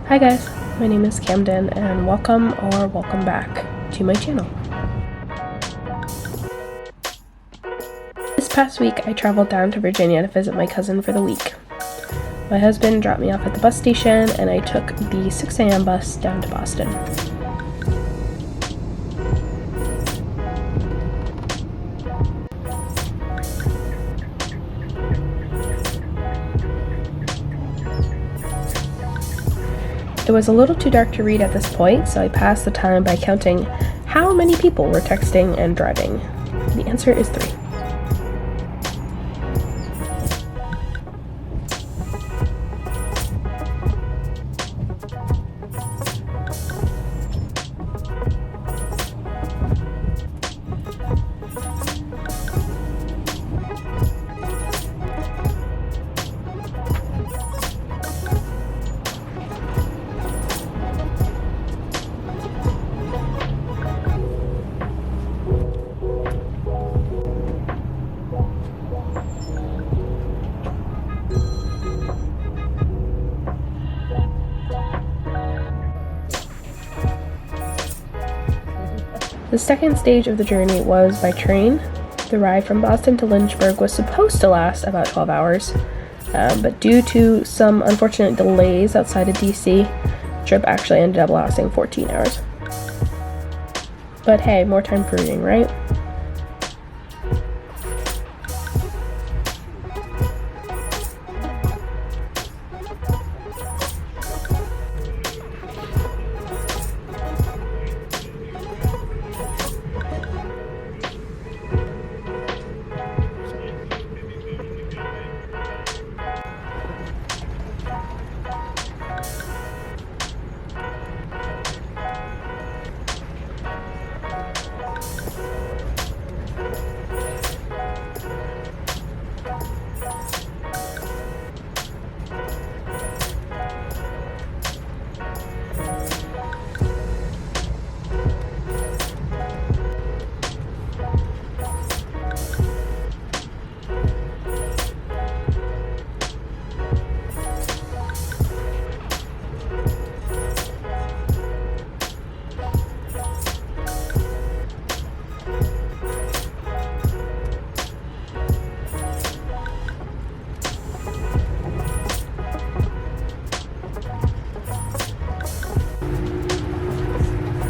Hi guys, my name is Camden and welcome back to my channel. This past week I traveled down to Virginia to visit my cousin for the week. My husband dropped me off at the bus station and I took the 6 a.m. bus down to Boston. It was a little too dark to read at this point, so I passed the time by counting how many people were texting and driving. The answer is 3. The second stage of the journey was by train. The ride from Boston to Lynchburg was supposed to last about 12 hours, but due to some unfortunate delays outside of DC, the trip actually ended up lasting 14 hours. But hey, more time for reading, right?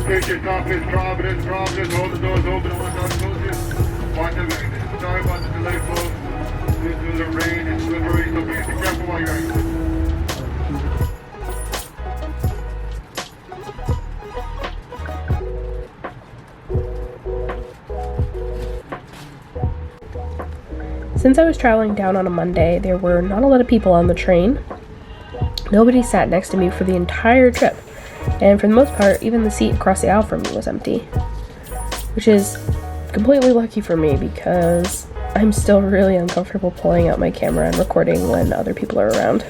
Station Office, Providence, hold the doors open and one door closes. Watch the rain. Sorry about the delay, folks. Due to the rain and slippery, so please be careful while you're exiting. Since I was traveling down on a Monday, there were not a lot of people on the train. Nobody sat next to me for the entire trip, and for the most part, even the seat across the aisle from me was empty. Which is completely lucky for me because I'm still really uncomfortable pulling out my camera and recording when other people are around.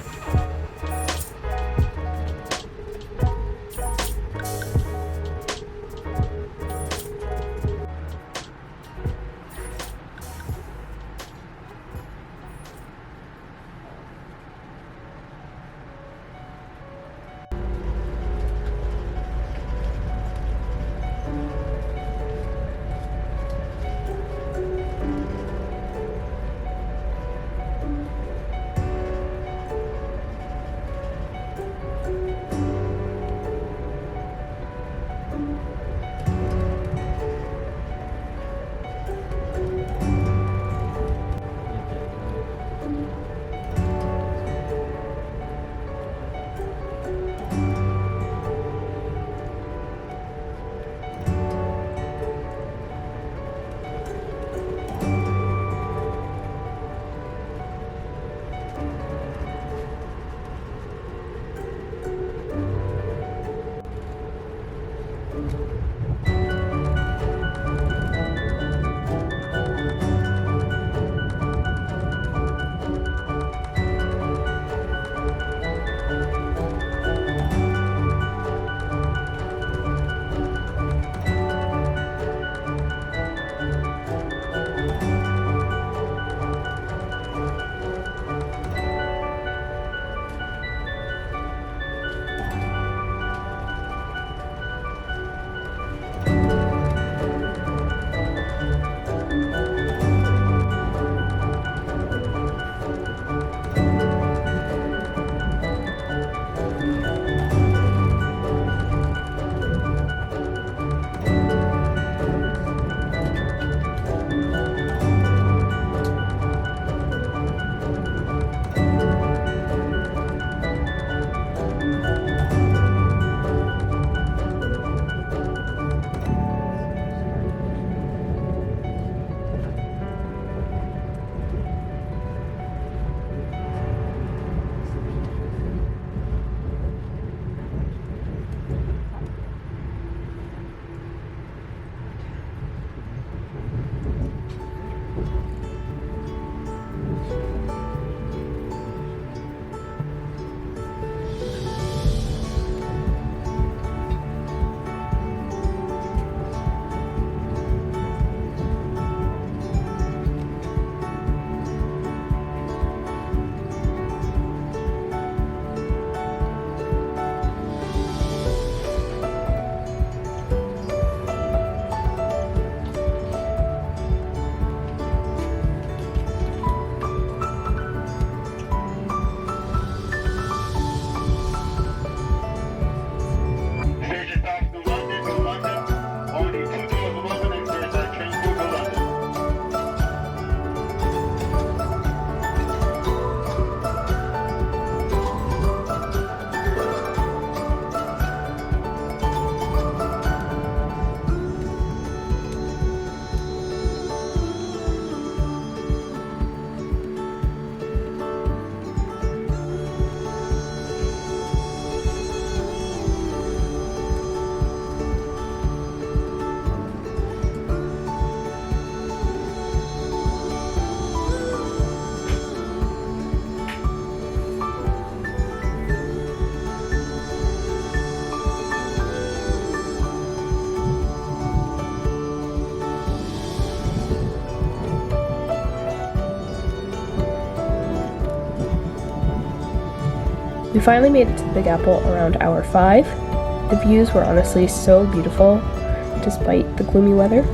We finally made it to the Big Apple around hour 5. The views were honestly so beautiful despite the gloomy weather.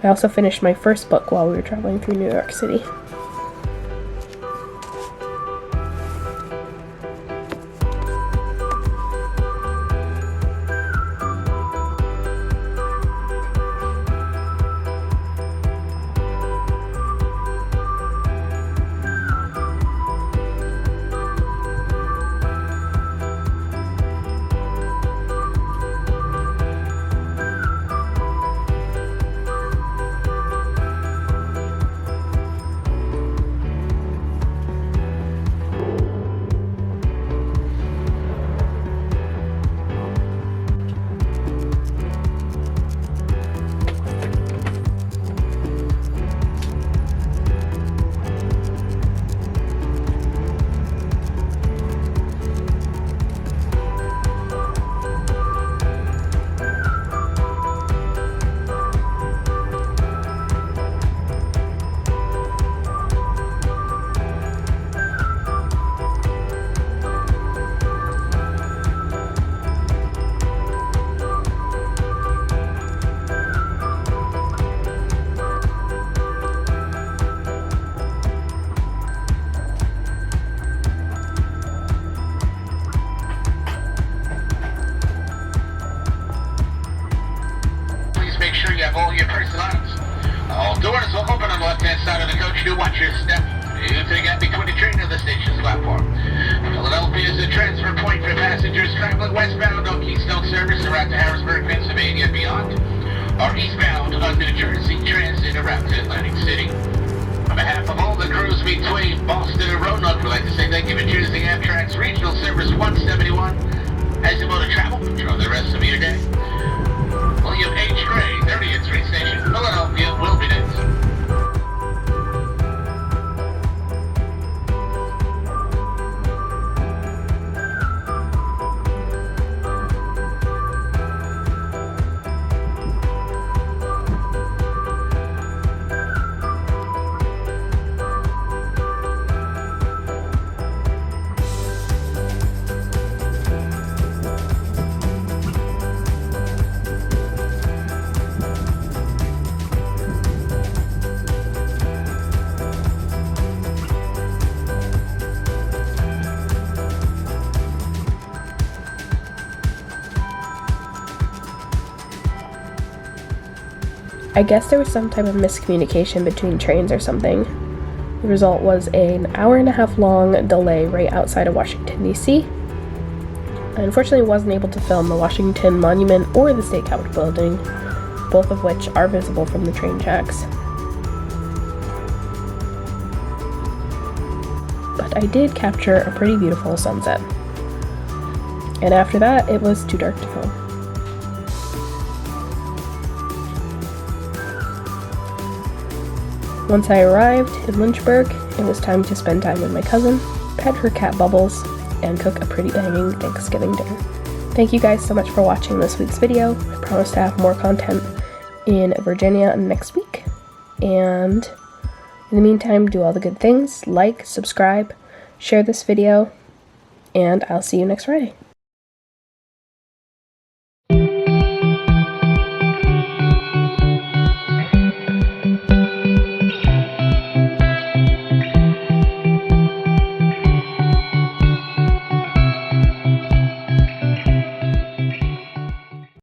I also finished my first book while we were traveling through New York City. Make sure you have all your personal items. All doors will open on the left-hand side of the coach. Do watch your step. You take out between the train and the station's platform. Philadelphia is a transfer point for passengers traveling westbound on Keystone service around to Harrisburg, Pennsylvania and beyond, or eastbound on New Jersey Transit around to Atlantic City. On behalf of all the crews between Boston and Roanoke, we'd like to say thank you for choosing Amtrak's Regional Service 171 as you motor travel. Enjoy the rest of your day. William H. Gray, 30th Street Station, Philadelphia, will be next. I guess there was some type of miscommunication between trains or something. The result was an hour-and-a-half long delay right outside of Washington, D.C. I unfortunately wasn't able to film the Washington Monument or the State Capitol building, both of which are visible from the train tracks. But I did capture a pretty beautiful sunset. And after that, it was too dark to film. Once I arrived in Lynchburg, it was time to spend time with my cousin, pet her cat Bubbles, and cook a pretty banging Thanksgiving dinner. Thank you guys so much for watching this week's video. I promise to have more content in Virginia next week. And in the meantime, do all the good things, like, subscribe, share this video, and I'll see you next Friday.